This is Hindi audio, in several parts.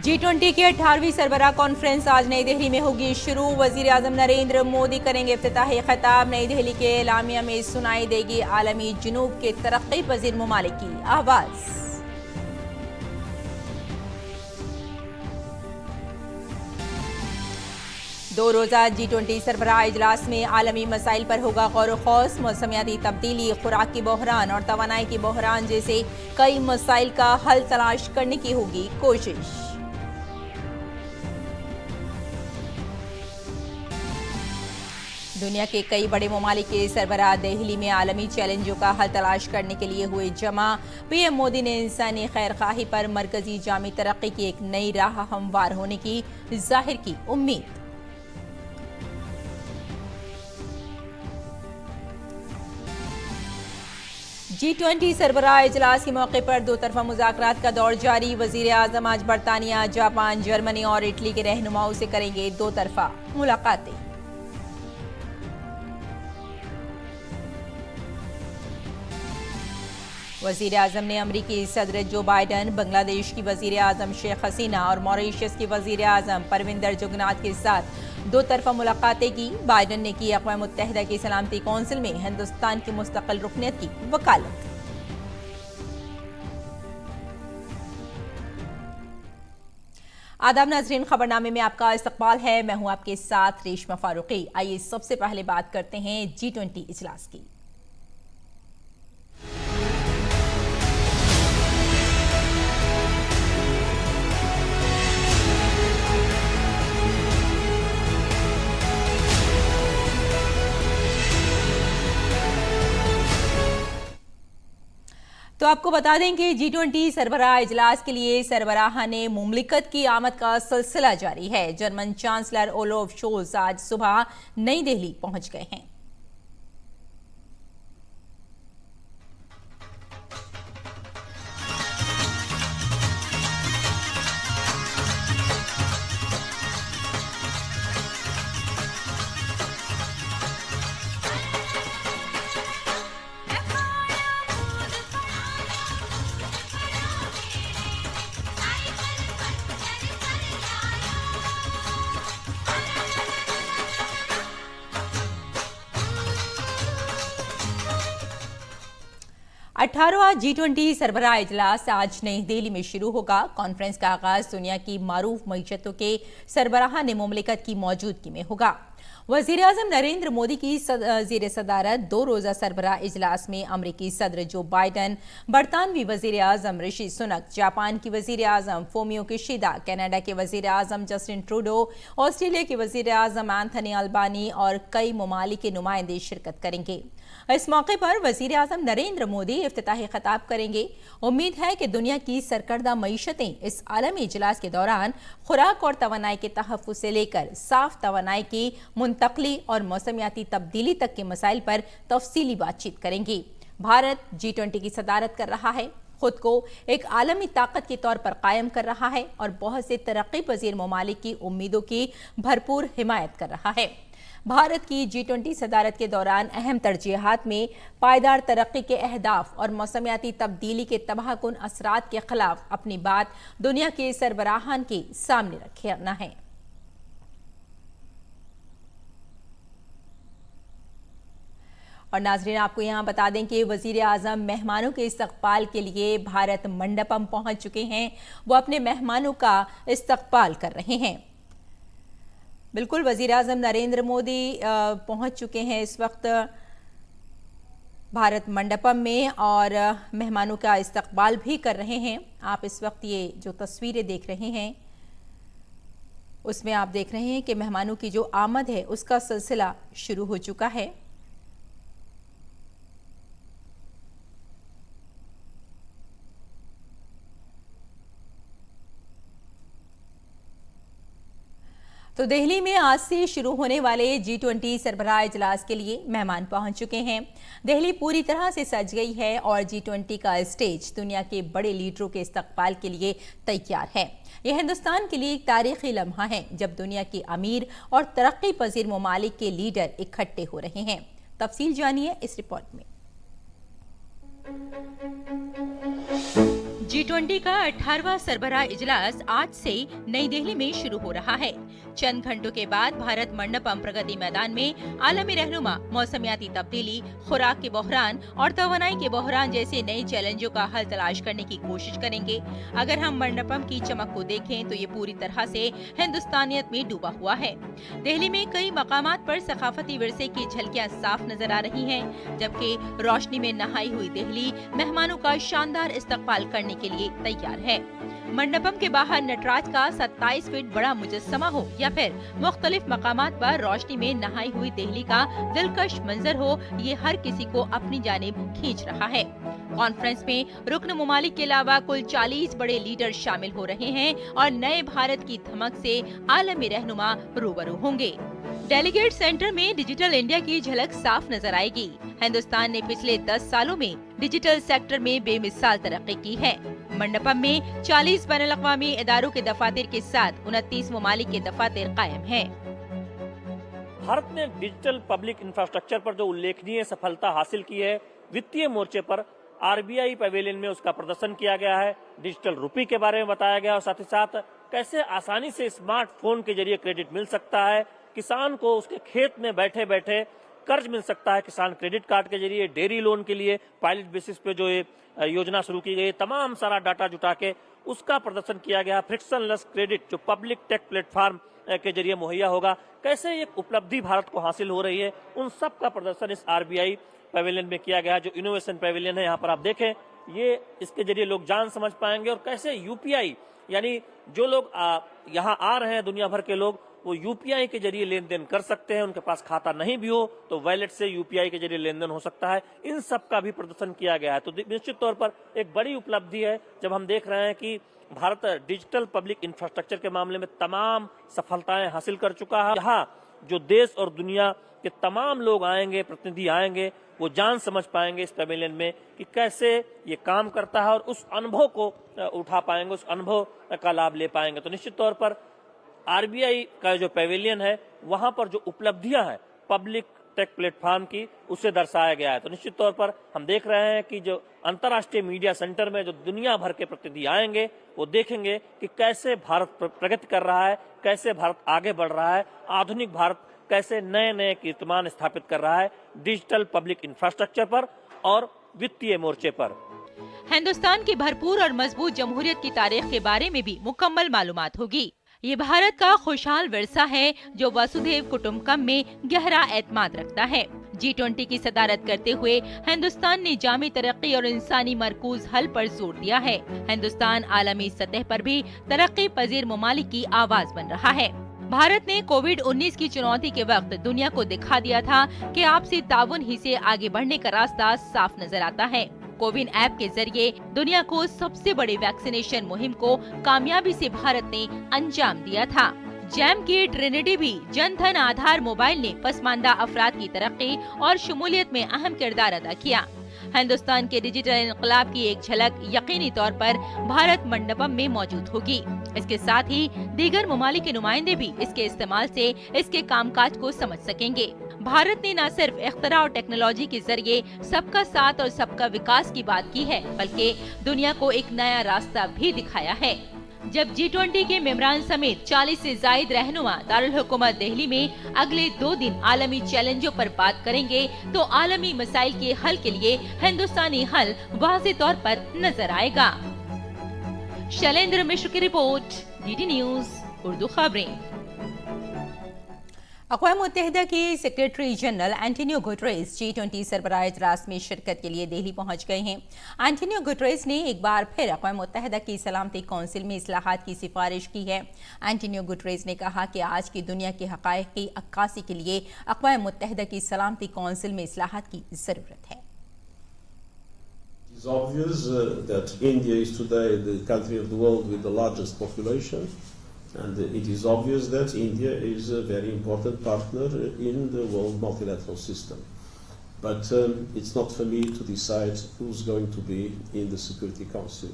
G20 की 18वीं सरबराह कॉन्फ्रेंस आज नई दिल्ली में होगी शुरू। वजीर आजम नरेंद्र मोदी करेंगे इफ्तिताही खिताब। नई दिल्ली के एलामिया में सुनाई देगी आलमी जुनूब के तरक्की पजीर ममालिक की आवाज। दो रोजा G20 सरबराह इजलास में आलमी मसाइल पर होगा गौर खौस। मौसमियाती तब्दीली, खुराक की बहरान और तवानाई की बहरान जैसे कई मसाइल का हल तलाश करने की होगी कोशिश। दुनिया के कई बड़े ममालिक के सरबराह दिल्ली में आलमी चैलेंजों का हल तलाश करने के लिए हुए जमा। पीएम मोदी ने इंसानी खैरखाही पर मरकजी जामी तरक्की की एक नई राह हमवार होने की जाहिर की उम्मीद। G20 सरबराह इजलास के मौके पर दो तरफा मुज़ाकरात का दौर जारी। वजीर आजम आज बरतानिया, जापान, जर्मनी और इटली के रहनुमाओं से करेंगे दो तरफा मुलाकातें। वजीर आजम ने अमरीकी सदर जो बाइडन, बांग्लादेश की वजीर आजम शेख हसीना और मॉरिशस की वजीर आजम परविंदर जुगनाथ के साथ दो तरफा मुलाकातें की। बाइडन ने की अक़वाम मुत्तहिदा की सलामती कौंसिल में हिंदुस्तान की मुस्तकिल रुकनियत की वकालत। आदाब नाज़रीन, खबरनामे में आपका इस्तकबाल है। मैं हूं आपके साथ रेशमा फारूकी। आइए सबसे पहले बात करते हैं G20 इजलास की। तो आपको बता दें कि G20 सरबराह इजलास के लिए सरबराहान मुमलिकत की आमद का सिलसिला जारी है। जर्मन चांसलर ओलोफ शोल्ज आज सुबह नई दिल्ली पहुंच गए हैं। अठारहवां G20 सरबराह इजलास आज नई दिल्ली में शुरू होगा। कॉन्फ्रेंस का आगाज दुनिया की मारूफ मईशतों के सरबराहान मुमलिकत की मौजूदगी में होगा। वजीर आजम नरेंद्र मोदी की ज़ेर सदारत दो रोज़ा सरबराह इजलास में अमरीकी सदर जो बाइडन, बरतानवी वजीर आजम ऋषि सुनक, जापान की वजीर आजम फोमियो किशिदा, कनाडा के वजीर आजम जस्टिन ट्रूडो, ऑस्ट्रेलिया के वजीर आजम एंथनी अल्बानी और कई ममालिक के नुमाइंदे शिरकत करेंगे। इस मौके पर वजीर आजम नरेंद्र मोदी इफ्तिताही खिताब करेंगे। उम्मीद है कि दुनिया की सरकर्दा मईशतें इस आलमी इजलास के दौरान खुराक और तवानाई के तहफ़्फ़ुज़ से लेकर साफ तवानाई की मुंतकली और मौसमियाती तब्दीली तक के मसाइल पर तफसीली बातचीत करेंगी। भारत G20 की सदारत कर रहा है, खुद को एक आलमी ताकत के तौर पर कायम कर रहा है और बहुत से तरक्की पजीर ममालिक की उम्मीदों की भरपूर हिमायत कर रहा है। भारत की G20 सदारत के दौरान अहम तरजीहात में पायदार तरक्की के अहदाफ और मौसमियाती तब्दीली के तबाहकुन असरात के खिलाफ अपनी बात दुनिया के सरबराहान के सामने रखना है। और नाजरीन, आपको यहाँ बता दें कि वजीर आजम मेहमानों के इस्तकबाल के लिए भारत मंडपम पहुंच चुके हैं। वो अपने मेहमानों का इस्तकबाल कर रहे हैं। बिल्कुल, वजीर आजम नरेंद्र मोदी पहुंच चुके हैं इस वक्त भारत मंडपम में और मेहमानों का इस्तकबाल भी कर रहे हैं। आप इस वक्त ये जो तस्वीरें देख रहे हैं उसमें आप देख रहे हैं कि मेहमानों की जो आमद है उसका सिलसिला शुरू हो चुका है। तो दिल्ली में आज से शुरू होने वाले G20 सरबराह इजलास के लिए मेहमान पहुंच चुके हैं। दिल्ली पूरी तरह से सज गई है और G20 का स्टेज दुनिया के बड़े लीडरों के इस्तकबाल के लिए तैयार है। यह हिंदुस्तान के लिए एक तारीखी लम्हा है जब दुनिया के अमीर और तरक्की पजीर ममालिक के लीडर इकट्ठे हो रहे हैं। तफसील जानिए इस रिपोर्ट में। G20 का 18वां सरबराह इजलास आज से नई दिल्ली में शुरू हो रहा है। चंद घंटों के बाद भारत मंडपम प्रगति मैदान में आलमी रहनुमा मौसमियाती तब्दीली, खुराक के बहरान और तवानाई के बहरान जैसे नए चैलेंजों का हल तलाश करने की कोशिश करेंगे। अगर हम मंडपम की चमक को देखें तो ये पूरी तरह से हिंदुस्तानियत में डूबा हुआ है। दिल्ली में कई मकामात पर सकाफती विरसे की झलकियां साफ नजर आ रही हैं, जबकि रोशनी में नहाई हुई दिल्ली मेहमानों का शानदार इस्तकबाल करने के लिए तैयार है। मंडपम के बाहर नटराज का 27 फीट बड़ा मुजस्समा हो या फिर मुख्तलिफ मकामात पर रोशनी में नहाई हुई दिल्ली का दिलकश मंजर हो, ये हर किसी को अपनी जानिब खींच रहा है। कॉन्फ्रेंस में रुकन मुमालिक के अलावा कुल 40 बड़े लीडर शामिल हो रहे हैं और नए भारत की धमक से आलमी रहनुमा रूबरू होंगे। डेलीगेट सेंटर में डिजिटल इंडिया की झलक साफ नजर आएगी। हिंदुस्तान ने पिछले 10 सालों में डिजिटल सेक्टर में बेमिसाल तरक्की की है। मंडपम में 40 बैनुल-अक़वामी इदारों के दफातर के साथ 29 ममालिक के दफातर कायम हैं। भारत ने डिजिटल पब्लिक इंफ्रास्ट्रक्चर पर जो उल्लेखनीय सफलता हासिल की है, वित्तीय मोर्चे पर आरबीआई पवेलियन में उसका प्रदर्शन किया गया है। डिजिटल रुपी के बारे में बताया गया और साथ ही साथ कैसे आसानी से स्मार्टफोन के जरिए क्रेडिट मिल सकता है, किसान को उसके खेत में बैठे बैठे कर्ज मिल सकता है, किसान क्रेडिट कार्ड के जरिए, डेयरी लोन के लिए पायलट बेसिस पे जो ये योजना शुरू की गई, तमाम सारा डाटा जुटा के उसका प्रदर्शन किया गया। फ्रिक्शनलेस क्रेडिट जो पब्लिक टेक प्लेटफॉर्म के जरिए मुहैया होगा, कैसे एक उपलब्धि भारत को हासिल हो रही है, उन सब का प्रदर्शन इस आरबीआई पवेलियन में किया गया। जो इनोवेशन पवेलियन है, यहाँ पर आप देखें, ये इसके जरिए लोग जान समझ पाएंगे और कैसे यूपीआई, यानी जो लोग यहाँ आ रहे हैं दुनिया भर के लोग, वो यूपीआई के जरिए लेन देन कर सकते हैं। उनके पास खाता नहीं भी हो तो वॉलेट से यूपीआई के जरिए लेन देन हो सकता है। इन सब का भी प्रदर्शन किया गया है। तो निश्चित तौर पर एक बड़ी उपलब्धि है जब हम देख रहे हैं कि भारत डिजिटल पब्लिक इंफ्रास्ट्रक्चर के मामले में तमाम सफलताएं हासिल कर चुका है। यहाँ जो देश और दुनिया के तमाम लोग आएंगे, प्रतिनिधि आएंगे, वो जान समझ पाएंगे इस पवेलियन में कि कैसे ये काम करता है और उस अनुभव को उठा पाएंगे, उस अनुभव का लाभ ले पाएंगे। तो निश्चित तौर पर आरबीआई का जो पवेलियन है, वहां पर जो उपलब्धियां हैं पब्लिक टेक प्लेटफॉर्म की, उसे दर्शाया गया है। तो निश्चित तौर पर हम देख रहे हैं कि जो अंतर्राष्ट्रीय मीडिया सेंटर में जो दुनिया भर के प्रतिनिधि आएंगे, वो देखेंगे कि कैसे भारत प्रगति कर रहा है, कैसे भारत आगे बढ़ रहा है, आधुनिक भारत कैसे नए नए कीर्तिमान स्थापित कर रहा है डिजिटल पब्लिक इंफ्रास्ट्रक्चर पर और वित्तीय मोर्चे पर। हिंदुस्तान की भरपूर और मजबूत जमहूरियत की तारीख के बारे में भी मुकम्मल मालूमात होगी। ये भारत का खुशहाल विरसा है जो वसुधैव कुटुंबकम में गहरा एतमाद रखता है। G20 की सदारत करते हुए हिंदुस्तान ने जामी तरक्की और इंसानी मरकूज हल पर जोर दिया है। हिंदुस्तान आलमी सतह पर भी तरक्की पजीर ममालिक की आवाज बन रहा है। भारत ने कोविड-19 की चुनौती के वक्त दुनिया को दिखा दिया था कि आपसी ताउन ही से आगे बढ़ने का रास्ता साफ नजर आता है। कोविन ऐप के जरिए दुनिया को सबसे बड़ी वैक्सीनेशन मुहिम को कामयाबी से भारत ने अंजाम दिया था। जैम की ट्रिनिटी भी जन धन आधार मोबाइल ने पसमानदा अफराद की तरक्की और शमूलियत में अहम किरदार अदा किया। हिंदुस्तान के डिजिटल इनकलाब की एक झलक यकीनी तौर पर भारत मंडपम में मौजूद होगी। इसके साथ ही दीगर ममालिक के नुमाइंदे भी इसके इस्तेमाल से इसके कामकाज को समझ सकेंगे। भारत ने न सिर्फ इख्तरा और टेक्नोलॉजी के जरिए सबका साथ और सबका विकास की बात की है, बल्कि दुनिया को एक नया रास्ता भी दिखाया है। जब G20 के मेम्बरान समेत 40 से जायद रहनुमा दारुल हुकूमत दिल्ली में अगले 2 दिन आलमी चैलेंजों पर बात करेंगे, तो आलमी मसाइल के हल के लिए हिंदुस्तानी हल वाज़ेह तौर पर नजर आएगा। शैलेंद्र मिश्र की रिपोर्ट, DD न्यूज़ उर्दू खबरें। अक़वाम मुत्तहिदा के secretary general Antonio Guterres G20 सरबराह इजलास में शिरकत के लिए दिल्ली पहुंच गए हैं। एंटोनियो गुटेरेस ने एक बार फिर अक़वाम मुत्तहिदा की सलामती कौंसिल में इस्लाहात की सिफारिश की है। एंटोनियो गुटेरेस ने कहा कि आज की दुनिया के हक़ाइक़ की अक्कासी के लिए अक़वाम मुत्तहिदा की सलामती कौंसिल में इस्लाहात की ज़रूरत है। It's obvious that India is today the country of the world with the largest population, and it is obvious that India is a very important partner in the world multilateral system. But it's not for me to decide who's going to be in the Security Council.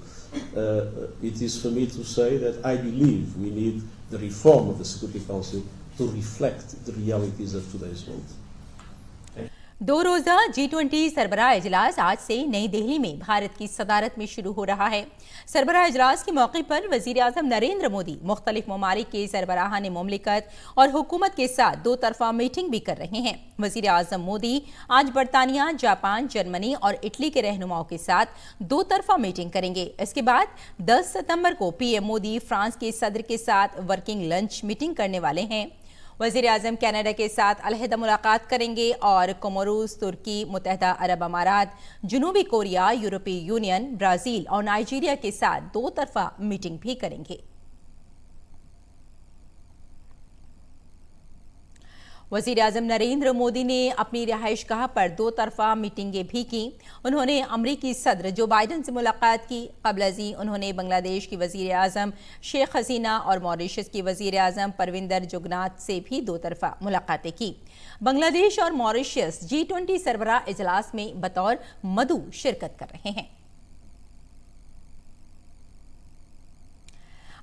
It is for me to say that I believe we need the reform of the Security Council to reflect the realities of today's world. दो रोजा G20 सरबराह इजलास आज से नई दिल्ली में भारत की सदारत में शुरू हो रहा है। सरबराह इजलास के मौके पर वजीर आजम नरेंद्र मोदी मुख्तलिफ ममालिक के सरबराहान मुमलिकत और हुकूमत के साथ दो तरफा मीटिंग भी कर रहे हैं। वजीर आजम मोदी आज बरतानिया, जापान, जर्मनी और इटली के रहनुमाओं के साथ दो तरफा मीटिंग करेंगे। इसके बाद 10 सितंबर को पीएम मोदी फ्रांस के सदर के साथ वर्किंग लंच मीटिंग करने वाले हैं। वजीर आजम कनाडा के साथ अलहदा मुलाकात करेंगे और कोमोरोस, तुर्की, मुत्तहदा अरब अमारात, जनूबी कोरिया, यूरोपीय यूनियन, ब्राजील और नाइजीरिया के साथ दो तरफा मीटिंग भी करेंगे। वजीर आजम नरेंद्र मोदी ने अपनी रिहाइशगाह पर दो तरफा मीटिंगें भी की। उन्होंने अमरीकी सदर जो बाइडन से मुलाकात की। कबल अजी उन्होंने बांग्लादेश की वजीर आजम शेख हसीना और मॉरिशस की वजीर आजम परविंदर जुगनाथ से भी दो तरफा मुलाकातें की। बांग्लादेश और मॉरिशस G20 सरबराह इजलास में बतौर मदू शिरकत कर रहे हैं।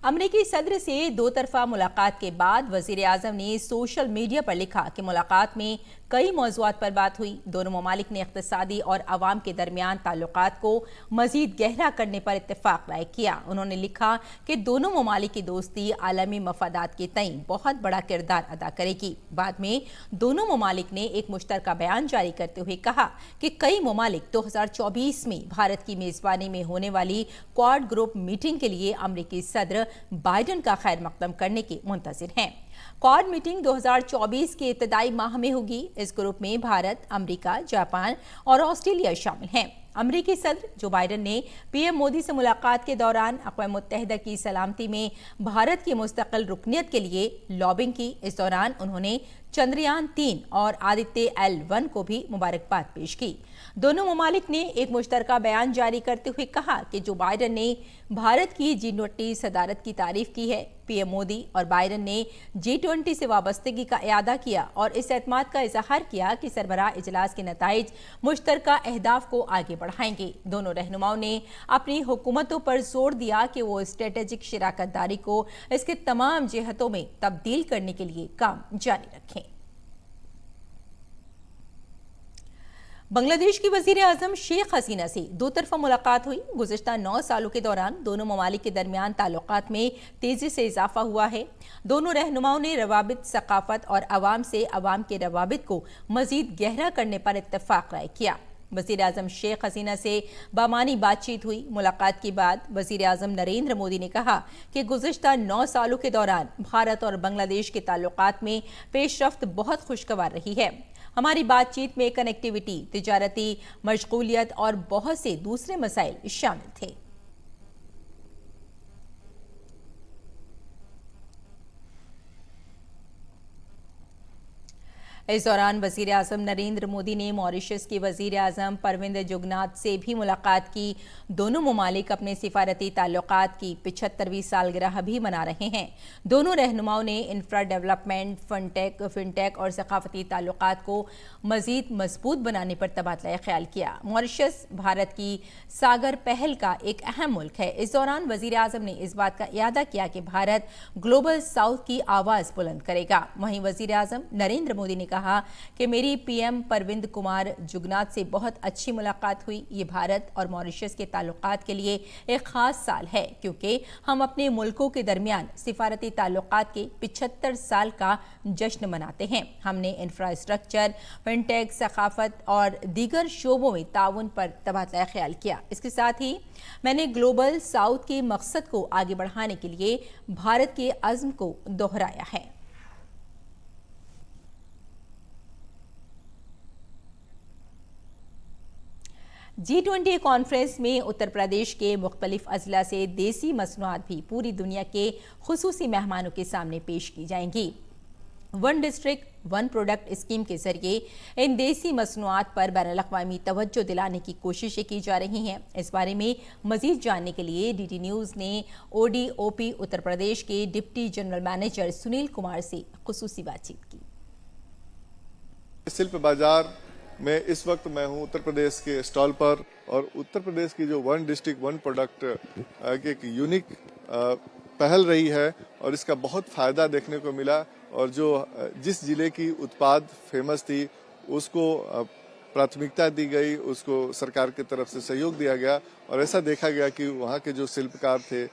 अमरीकी सदर से दो तरफा मुलाकात के बाद वजीर आजम ने सोशल मीडिया पर लिखा कि मुलाकात में कई मौज़ूआत पर बात हुई। दोनों ममालिक ने इक़्तिसादी और अवाम के दरमियान ताल्लुकात को मजीद गहरा करने पर इत्तेफाक राय किया। उन्होंने लिखा कि दोनों ममालिक की दोस्ती आलमी मफादात के तईं बहुत बड़ा किरदार अदा करेगी। बाद में दोनों ममालिक ने एक मुश्तरका बयान जारी करते हुए कहा कि कई ममालिक 2024 में भारत की मेज़बानी में होने वाली क्वाड ग्रुप मीटिंग के लिए अमरीकी सदर बाइडन का खैर मकदम करने के मुंतज़िर हैं। क्वाड मीटिंग 2024 के इब्तदाई माह में होगी। इस ग्रुप में भारत, अमेरिका, जापान और ऑस्ट्रेलिया शामिल हैं। अमरीकी सदर जो बाइडन ने पीएम मोदी से मुलाकात के दौरान अक़वाम मुत्तहिदा की सलामती में भारत की मुस्तकिल रुकनियत के लिए लॉबिंग की। इस दौरान उन्होंने चंद्रयान 3 और आदित्य L1 को भी मुबारकबाद पेश की। दोनों ममालिक ने एक मुश्तरका बयान जारी करते हुए कहा कि जो बाइडन ने भारत की G20 सदारत की तारीफ की है। पीएम मोदी और बाइडन ने G20 से वाबस्तगी का इयादा किया और इस एतमाद का इजहार किया कि सरबराह इजलास के नताइज मुश्तरका अहदाफ को आगे बढ़ाएंगे। दोनों रहनुमाओं ने अपनी हुकूमतों पर जोर दिया कि वो स्ट्रेटेजिक शराकत दारी को इसके तमाम जिहतों में तब्दील करने के लिए काम जारी रखें। बांग्लादेश की वजीर आजम शेख हसीना से दो तरफा मुलाकात हुई। गुज़िश्ता 9 सालों के दौरान दोनों ममालिक के दरमियान ताल्लुकात में तेजी से इजाफा हुआ है। दोनों रहनुमाओं ने रवाबित, सकाफत और अवाम से अवाम के रवाबित को मजीद गहरा करने पर इत्तेफाक राय किया। वजीर आजम शेख हसीना से बामानी बातचीत हुई। मुलाकात के बाद वजीर आजम नरेंद्र मोदी ने कहा कि गुज़िश्ता 9 सालों के दौरान भारत और बांग्लादेश के ताल्लुकात में पेशरफ्त बहुत खुशगवार रही है। हमारी बातचीत में कनेक्टिविटी, तिजारती मशगूलियत और बहुत से दूसरे मसाइल शामिल थे। इस दौरान वजीर आजम नरेंद्र मोदी ने मॉरिशस के वजीर आजम परविंदर जुगनाथ से भी मुलाकात की। दोनों ममालिक अपने सिफारती ताल्लुकात की 75वीं सालगिरह भी मना रहे हैं। दोनों रहनुमाओं ने इंफ्रा डेवलपमेंट, फिनटेक और सकाफती ताल्लुकात को मजीद मजबूत बनाने पर तबादला ख्याल किया। मॉरिशस भारत की सागर पहल का एक अहम मुल्क है। इस दौरान वजीर आजम ने इस बात का इयादा किया कि भारत ग्लोबल साउथ की आवाज़ बुलंद करेगा। वहीं वजीर आजम नरेंद्र मोदी ने कहा कि मेरी पीएम परविंद कुमार जुगनाथ से बहुत अच्छी मुलाकात हुई। ये भारत और मॉरिशस के ताल्लुकात के लिए एक खास साल है क्योंकि हम अपने मुल्कों के दरमियान सिफारती ताल्लुकात के 75 साल का जश्न मनाते हैं। हमने इंफ्रास्ट्रक्चर, फिनटेक, सकाफत और दीगर शोबों में ताउन पर तबादला ख्याल किया। इसके साथ ही मैंने ग्लोबल साउथ के मकसद को आगे बढ़ाने के लिए भारत के अज़्म को दोहराया है। G20 कॉन्फ्रेंस में उत्तर प्रदेश के मुख्तलिफ अजला से देसी मसनूआत भी पूरी दुनिया के खुसूसी मेहमानों के सामने पेश की जाएंगी। One district one product scheme के जरिए इन देसी मसनूआत पर बैनुल-अक़वामी तवज्जो दिलाने की कोशिशें की जा रही हैं। इस बारे में मजीद जानने के लिए DD न्यूज़ ने ODOP उत्तर प्रदेश के deputy general manager Sunil Kumar से खुसूसी बातचीत की। शिल्प बाजार में इस वक्त मैं हूं उत्तर प्रदेश के स्टॉल पर और उत्तर प्रदेश की जो वन डिस्ट्रिक्ट वन प्रोडक्ट की एक यूनिक पहल रही है और इसका बहुत फायदा देखने को मिला और जो जिस जिले की उत्पाद फेमस थी उसको प्राथमिकता दी गई, उसको सरकार की तरफ से सहयोग दिया गया और ऐसा देखा गया कि वहाँ के जो शिल्पकार थे,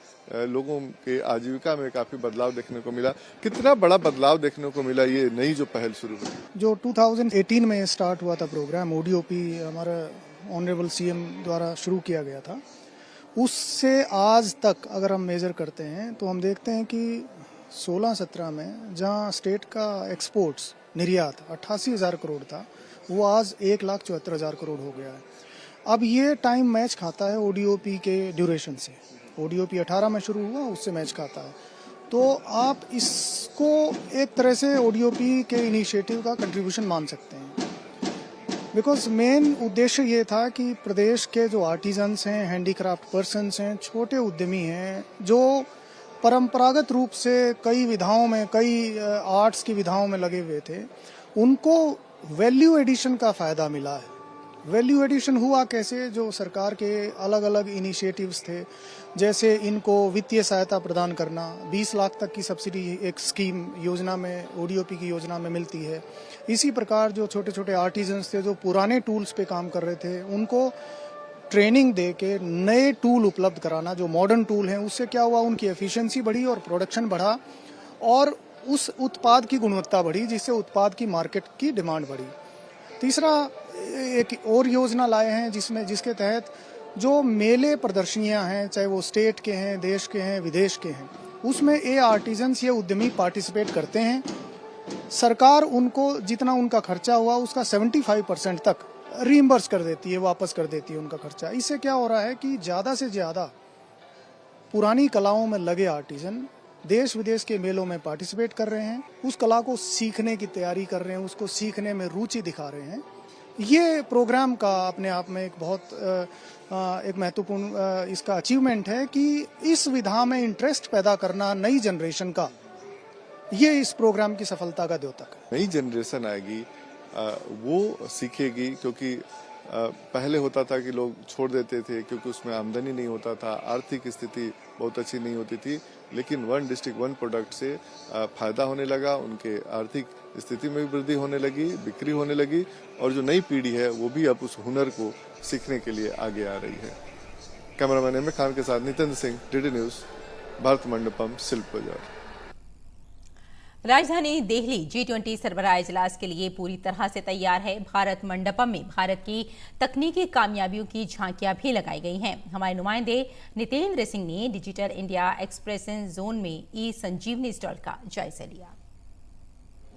लोगों के आजीविका में काफी बदलाव देखने को मिला। कितना बड़ा बदलाव देखने को मिला ये नई जो पहल शुरू हुई? जो 2018 में स्टार्ट हुआ था प्रोग्राम ओडीओपी, हमारा ऑनरेबल सीएम द्वारा शुरू किया गया था, उससे आज तक अगर हम मेजर करते हैं तो हम देखते हैं कि 16-17 में जहां स्टेट का एक्सपोर्ट्स निर्यात 88,000 करोड़ था, वो आज 1,74,000 करोड़ हो गया है। अब ये टाइम मैच खाता है ओडीओपी के ड्यूरेशन से। ओडीओपी 18 में शुरू हुआ, उससे मैच खाता है। तो आप इसको एक तरह से ओडीओपी के इनिशिएटिव का कंट्रीब्यूशन मान सकते हैं, बिकॉज मेन उद्देश्य ये था कि प्रदेश के जो आर्टिजन्स हैं, हैंडीक्राफ्ट पर्सन्स हैं, छोटे उद्यमी हैं, जो परंपरागत रूप से कई विधाओं में, कई आर्ट्स की विधाओं में लगे हुए थे, उनको वैल्यू एडिशन का फायदा मिला है। वैल्यू एडिशन हुआ कैसे? जो सरकार के अलग अलग इनिशिएटिव्स थे, जैसे इनको वित्तीय सहायता प्रदान करना, 20 लाख तक की सब्सिडी एक स्कीम योजना में, ओडीओपी की योजना में मिलती है। इसी प्रकार जो छोटे छोटे आर्टिजन्स थे, जो पुराने टूल्स पे काम कर रहे थे, उनको ट्रेनिंग दे के नए टूल उपलब्ध कराना, जो मॉडर्न टूल हैं। उससे क्या हुआ? उनकी एफिशिएंसी बढ़ी और प्रोडक्शन बढ़ा और उस उत्पाद की गुणवत्ता बढ़ी, जिससे उत्पाद की मार्केट की डिमांड बढ़ी। तीसरा, एक और योजना लाए हैं जिसके तहत जो मेले प्रदर्शनियां हैं, चाहे वो स्टेट के हैं, देश के हैं, विदेश के हैं, उसमें ये आर्टिजन्स, ये उद्यमी पार्टिसिपेट करते हैं। सरकार उनको जितना उनका खर्चा हुआ उसका 75% तक रीइंबर्स कर देती है, वापस कर देती है उनका खर्चा। इससे क्या हो रहा है कि ज़्यादा से ज़्यादा पुरानी कलाओं में लगे आर्टिजन देश विदेश के मेलों में पार्टिसिपेट कर रहे हैं, उस कला को सीखने की तैयारी कर रहे हैं, उसको सीखने में रुचि दिखा रहे हैं। ये प्रोग्राम का अपने आप में एक बहुत एक महत्वपूर्ण इसका अचीवमेंट है कि इस विधा में इंटरेस्ट पैदा करना नई जनरेशन का, ये इस प्रोग्राम की सफलता का द्योतक है। नई जनरेशन आएगी, वो सीखेगी, क्योंकि पहले होता था कि लोग छोड़ देते थे क्योंकि उसमें आमदनी नहीं होता था, आर्थिक स्थिति बहुत अच्छी नहीं होती थी। लेकिन वन डिस्ट्रिक्ट वन प्रोडक्ट से फायदा होने लगा, उनके आर्थिक स्थिति में भी वृद्धि होने लगी, बिक्री होने लगी और जो नई पीढ़ी है वो भी अब उस हुनर को सीखने के लिए आगे आ रही है। कैमरामैन एम ए खान के साथ नितिन सिंह, डीडी न्यूज, भारत मंडपम, शिल्प बाजार। राजधानी दिल्ली G20 सरबराह इजलास के लिए पूरी तरह से तैयार है। भारत मंडपम में भारत की तकनीकी कामयाबियों की झांकियां भी लगाई गई हैं। हमारे नुमाइंदे नितेंद्र सिंह ने डिजिटल इंडिया एक्सप्रेशन जोन में ई संजीवनी स्टॉल का जायजा लिया।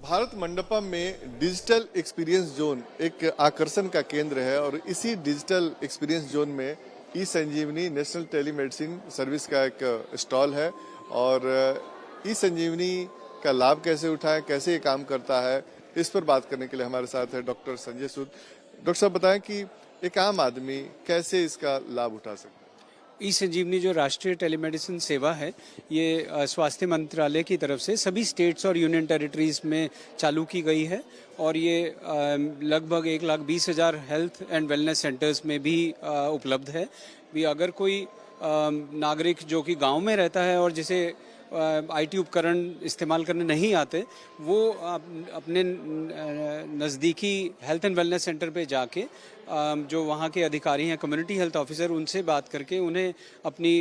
भारत मंडपम में डिजिटल एक्सपीरियंस जोन एक आकर्षण का केंद्र है और इसी डिजिटल एक्सपीरियंस जोन में ई संजीवनी नेशनल टेलीमेडिसिन सर्विस का एक स्टॉल है और ई संजीवनी का लाभ कैसे उठाएं, कैसे ये काम करता है, इस पर बात करने के लिए हमारे साथ है डॉक्टर संजय सूद। डॉक्टर साहब बताएं कि एक आम आदमी कैसे इसका लाभ उठा सकता है? ई संजीवनी जो राष्ट्रीय टेलीमेडिसिन सेवा है, ये स्वास्थ्य मंत्रालय की तरफ से सभी स्टेट्स और यूनियन टेरिटरीज में चालू की गई है और ये लगभग 1,20,000 हेल्थ एंड वेलनेस सेंटर्स में भी उपलब्ध है। भी अगर कोई नागरिक जो कि गांव में रहता है और जिसे आईटी उपकरण इस्तेमाल करने नहीं आते, वो अपने नज़दीकी हेल्थ एंड वेलनेस सेंटर पे जाके जो वहाँ के अधिकारी हैं, कम्युनिटी हेल्थ ऑफिसर, उनसे बात करके उन्हें अपनी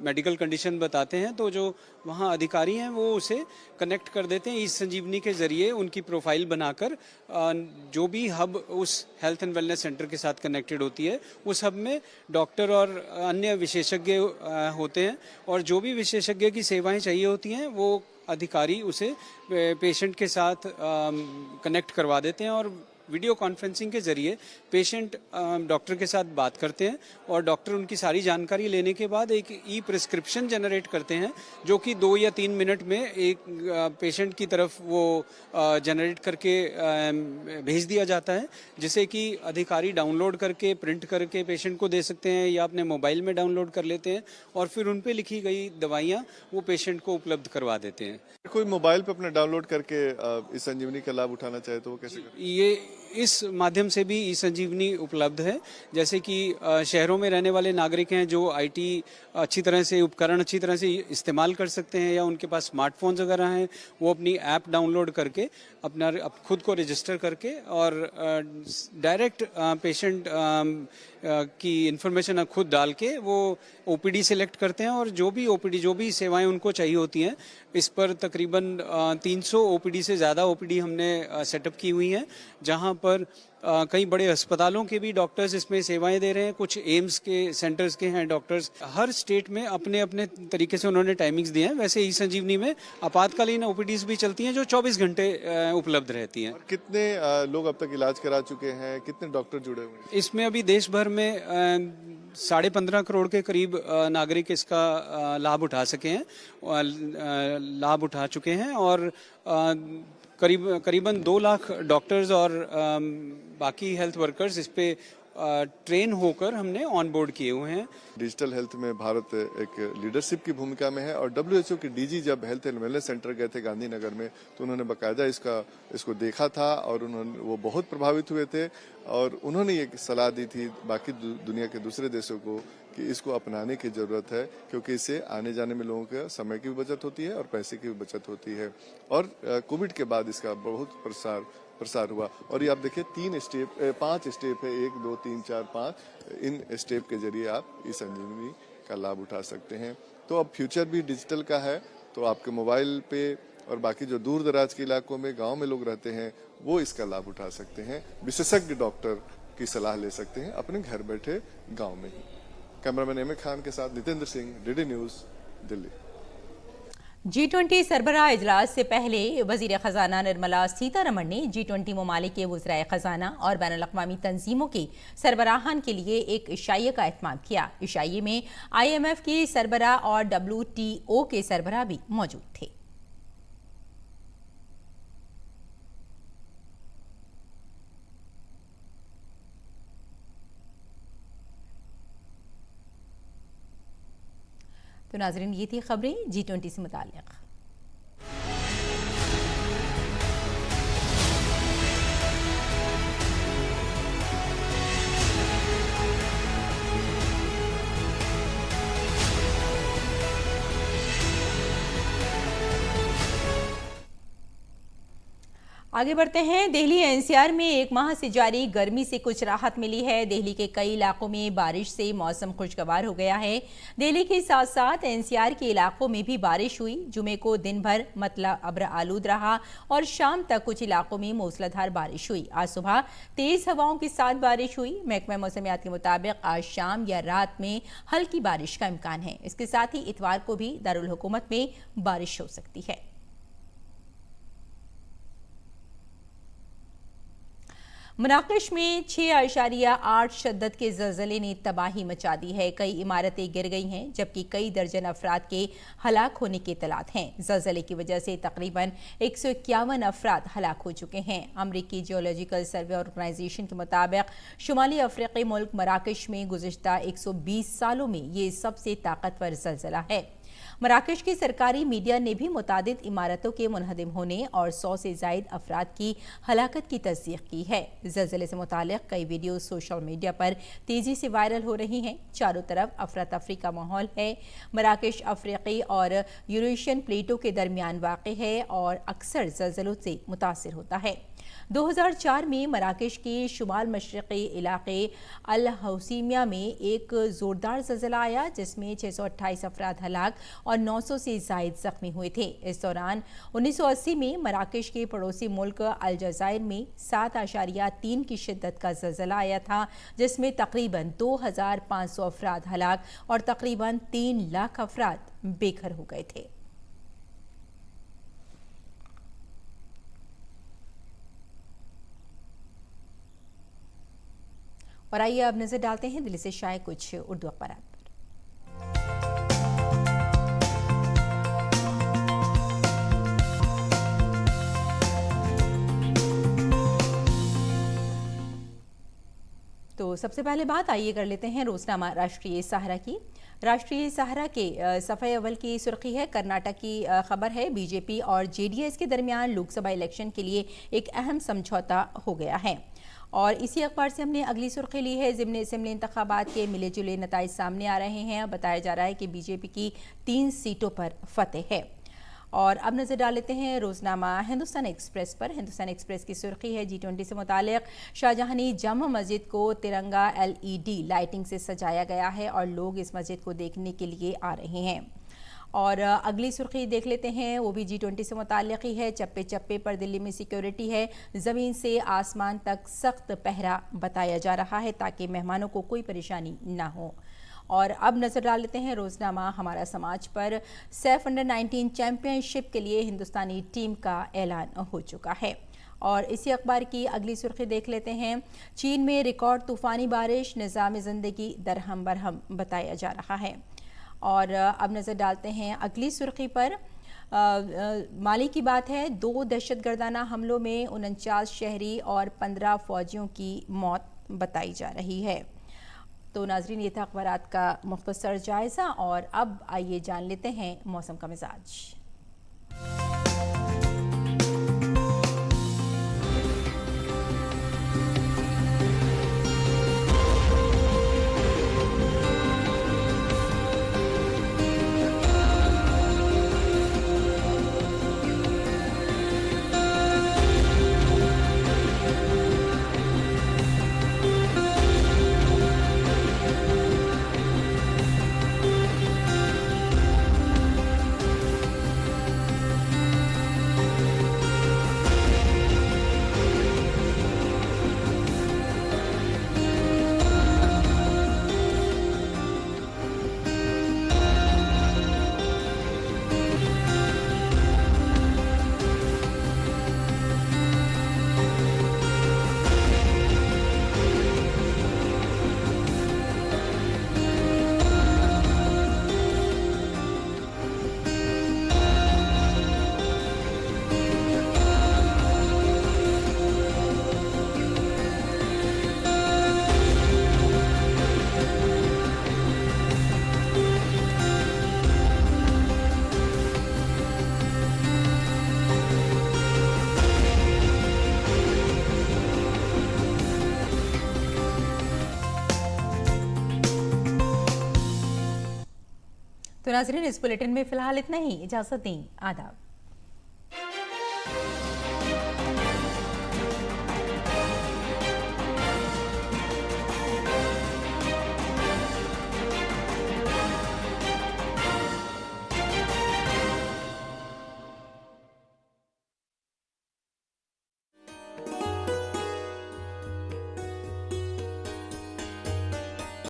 मेडिकल कंडीशन बताते हैं, तो जो वहाँ अधिकारी हैं वो उसे कनेक्ट कर देते हैं। इस संजीवनी के ज़रिए उनकी प्रोफाइल बनाकर जो भी हब उस हेल्थ एंड वेलनेस सेंटर के साथ कनेक्टेड होती है, उस हब में डॉक्टर और अन्य विशेषज्ञ होते हैं और जो भी विशेषज्ञ की सेवाएं चाहिए होती हैं वो अधिकारी उसे पेशेंट के साथ कनेक्ट करवा देते हैं और वीडियो कॉन्फ्रेंसिंग के जरिए पेशेंट डॉक्टर के साथ बात करते हैं और डॉक्टर उनकी सारी जानकारी लेने के बाद एक ई प्रिस्क्रिप्शन जनरेट करते हैं, जो कि 2 या 3 मिनट में एक पेशेंट की तरफ वो जनरेट करके भेज दिया जाता है, जिसे कि अधिकारी डाउनलोड करके प्रिंट करके पेशेंट को दे सकते हैं या अपने मोबाइल में डाउनलोड कर लेते हैं और फिर उन पे लिखी गई दवाइयाँ वो पेशेंट को उपलब्ध करवा देते हैं। कोई मोबाइल पे अपना डाउनलोड करके इस संजीवनी का लाभ उठाना चाहे तो वो कैसे करें? ये इस माध्यम से भी ई संजीवनी उपलब्ध है। जैसे कि शहरों में रहने वाले नागरिक हैं जो आईटी अच्छी तरह से उपकरण अच्छी तरह से इस्तेमाल कर सकते हैं या उनके पास स्मार्टफोन्स वगैरह हैं, वो अपनी ऐप डाउनलोड करके अपना खुद को रजिस्टर करके और डायरेक्ट पेशेंट की इंफॉर्मेशन खुद डाल के वो ओपीडी सिलेक्ट करते हैं और जो भी ओपीडी जो भी सेवाएं उनको चाहिए होती हैं, इस पर तकरीबन 300 ओपीडी से ज़्यादा ओपीडी हमने सेटअप की हुई हैं, जहां पर कई बड़े अस्पतालों के भी डॉक्टर्स इसमें सेवाएं दे रहे हैं। कुछ एम्स के सेंटर्स के हैं डॉक्टर्स। हर स्टेट में अपने अपने तरीके से उन्होंने टाइमिंग्स दिए हैं। वैसे ई संजीवनी में आपातकालीन ओपीडीज भी चलती हैं जो 24 घंटे उपलब्ध रहती हैं। कितने लोग अब तक इलाज करा चुके हैं, कितने डॉक्टर जुड़े हुए हैं? इसमें अभी देश भर में 15.5 करोड़ के करीब नागरिक इसका लाभ उठा सके हैं, लाभ उठा चुके हैं और करीबन 2 लाख डॉक्टर्स और बाकी हेल्थ वर्कर्स इस पे ट्रेन होकर हमने ऑन बोर्ड किए हुए हैं। डिजिटल हेल्थ में भारत एक लीडरशिप की भूमिका में है और WHO के डीजी जब हेल्थ एंड वेलनेस सेंटर गए थे गांधीनगर में तो उन्होंने बाकायदा इसको देखा था और वो बहुत प्रभावित हुए थे और उन्होंने ये सलाह दी थी बाकी दुनिया के दूसरे देशों को कि इसको अपनाने की जरूरत है, क्योंकि इससे आने जाने में लोगों के समय की भी बचत होती है और पैसे की भी बचत होती है। और कोविड के बाद इसका बहुत प्रसार हुआ और ये आप देखिए 5 स्टेप है, 1 2 3 4 5। इन स्टेप के जरिए आप ई संजीवनी का लाभ उठा सकते हैं। तो अब फ्यूचर भी डिजिटल का है, तो आपके मोबाइल पे और बाकी जो दूर दराज के इलाकों में गांव में लोग रहते हैं वो इसका लाभ उठा सकते हैं। विशेषज्ञ डॉक्टर की सलाह ले सकते हैं अपने घर बैठे गाँव में ही। कैमरामैन एम ए खान के साथ Nitendra Singh, DD news, Delhi. G20 सरबराह इजलास से पहले वजीर खजाना निर्मला सीतारमण ने G20 ममालिक के वज़राए खजाना और बैनुल अक़वामी तंजीमों के सरबराहान के लिए एक इशाइये का एहतमाम किया। इशाइये में IMF के सरबराह और WTO के सरबराह भी मौजूद थे। तो नाज़रीन, ये थी खबरें G20 से मुताल्लिक़। आगे बढ़ते हैं। दिल्ली NCR में एक माह से जारी गर्मी से कुछ राहत मिली है। दिल्ली के कई इलाकों में बारिश से मौसम खुशगवार हो गया है। दिल्ली के साथ साथ NCR के इलाकों में भी बारिश हुई। जुमे को दिन भर मतलब अब्र आलूद रहा और शाम तक कुछ इलाकों में मूसलाधार बारिश हुई। आज सुबह तेज हवाओं के साथ बारिश हुई। महकमा मौसमियात के मुताबिक आज शाम या रात में हल्की बारिश का इम्कान है। इसके साथ ही इतवार को भी दारुल हुकूमत में बारिश हो सकती है। मराकश में 6.8 शद्दत के ज़लज़ले ने तबाही मचा दी है। कई इमारतें गिर गई हैं जबकि कई दर्जन अफराद के हलाक होने के इत्तलात हैं। ज़लज़ले की वजह से तकरीबन 151 अफराद हलाक हो चुके हैं। अमरीकी जियोलॉजिकल सर्वे ऑर्गेनाइजेशन के मुताबिक शुमाली अफ्रीकी मुल्क मराकश में गुज़िश्ता 120 सालों में ये सबसे ताकतवर ज़लज़ला है। मराकश की सरकारी मीडिया ने भी मुतादिद इमारतों के मुनहदिम होने और 100 से ज़ायद अफराद की हलाकत की तस्दीक की है। ज़लज़ले से मुतालिक कई वीडियो सोशल मीडिया पर तेज़ी से वायरल हो रही हैं। चारों तरफ अफरा तफरी का माहौल है। मराकश अफ्रीकी और यूरेशियन प्लेटों के दरमियान वाक़ है और अक्सर ज़लज़लों से मुतासिर होता है। 2004 में मराकश के शुमाल मशरक़ी इलाके अल हौसीमिया में एक ज़ोरदार ज़लज़ला आया जिसमें 628 अफराद हलाक और 900 से ज़ायद ज़ख्मी हुए थे। इस दौरान 1980 में मराकश के पड़ोसी मुल्क अलजायर में 7.3 की शिद्दत का ज़लज़ला आया था जिसमें तकरीबन 2500 अफराद हलाक और तकरीबन 3 लाख अफराद बेघर हो गए थे। और आइए अब नजर डालते हैं दिल्ली से शाये कुछ उर्दू अखबारात पर। तो सबसे पहले बात आइए कर लेते हैं रोजनामा राष्ट्रीय सहारा की। राष्ट्रीय सहारा के सफ़े अव्वल की सुर्खी है, कर्नाटक की खबर है, बीजेपी और जेडीएस के दरमियान लोकसभा इलेक्शन के लिए एक अहम समझौता हो गया है। और इसी अखबार से हमने अगली सुर्खी ली है। ज़िमनी असेंबली इंतखाबात के मिले जुले नताइज सामने आ रहे हैं। बताया जा रहा है कि बीजेपी की 3 सीटों पर फतेह है। और अब नजर डाल लेते हैं रोजनामा हिंदुस्तान एक्सप्रेस पर। हिंदुस्तान एक्सप्रेस की सुर्खी है G20 से मुतालिक शाहजहानी जामा मस्जिद को तिरंगा LED लाइटिंग से सजाया गया है और लोग इस मस्जिद को देखने के लिए आ रहे हैं। और अगली सुर्खी देख लेते हैं, वो भी G20 से मुताल्लिक़ ही है। चप्पे चप्पे पर दिल्ली में सिक्योरिटी है, ज़मीन से आसमान तक सख्त पहरा बताया जा रहा है ताकि मेहमानों को कोई परेशानी ना हो। और अब नजर डाल लेते हैं रोजनामा हमारा समाज पर। सैफ अंडर-19 चैंपियनशिप के लिए हिंदुस्तानी टीम का ऐलान हो चुका है। और इसी अखबार की अगली सुर्खी देख लेते हैं, चीन में रिकॉर्ड तूफानी बारिश, निज़ाम ज़िंदगी दरहम बरहम बताया जा रहा है। और अब नज़र डालते हैं अगली सुर्खी पर। माली की बात है, 2 दहशतगर्दाना हमलों में 49 शहरी और 15 फौजियों की मौत बताई जा रही है। तो नाजरीन, ये था अखबारात का मुख्तसर जायज़ा। और अब आइए जान लेते हैं मौसम का मिजाज। तो नाज़रीन, इस बुलेटिन में फिलहाल इतना ही। इजाज़त दें, आदाब।